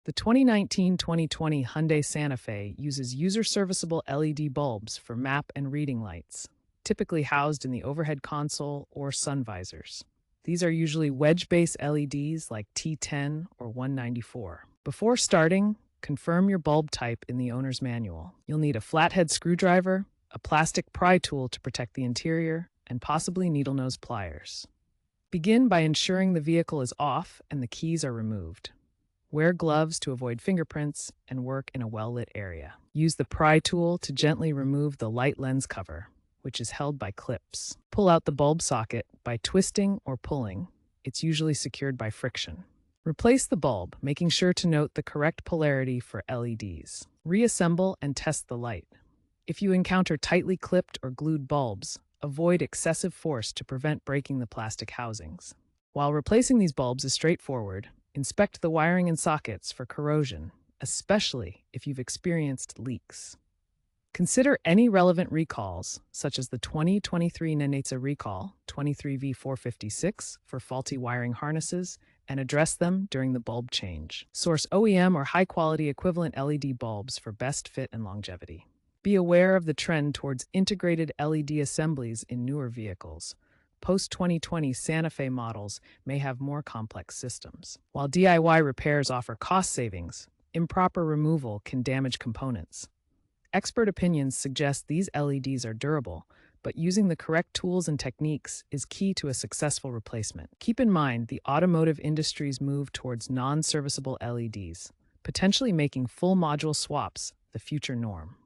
The 2019-2020 Hyundai Santa Fe uses user-serviceable LED bulbs for map and reading lights, typically housed in the overhead console or sun visors. These are usually wedge-based LEDs like T10 or 194. Before starting, confirm your bulb type in the owner's manual. You'll need a flathead screwdriver, a plastic pry tool to protect the interior, and possibly needle-nose pliers. Begin by ensuring the vehicle is off and the keys are removed. Wear gloves to avoid fingerprints and work in a well-lit area. Use the pry tool to gently remove the light lens cover, which is held by clips. Pull out the bulb socket by twisting or pulling. It's usually secured by friction. Replace the bulb, making sure to note the correct polarity for LEDs. Reassemble and test the light. If you encounter tightly clipped or glued bulbs, avoid excessive force to prevent breaking the plastic housings. While replacing these bulbs is straightforward, inspect the wiring and sockets for corrosion, especially if you've experienced leaks. Consider any relevant recalls, such as the 2023 Nenetsa recall 23V456 for faulty wiring harnesses, and address them during the bulb change. Source OEM or high-quality equivalent LED bulbs for best fit and longevity. Be aware of the trend towards integrated LED assemblies in newer vehicles. Post-2020 Santa Fe models may have more complex systems. While DIY repairs offer cost savings, improper removal can damage components. Expert opinions suggest these LEDs are durable, but using the correct tools and techniques is key to a successful replacement. Keep in mind the automotive industry's move towards non-serviceable LEDs, potentially making full module swaps the future norm.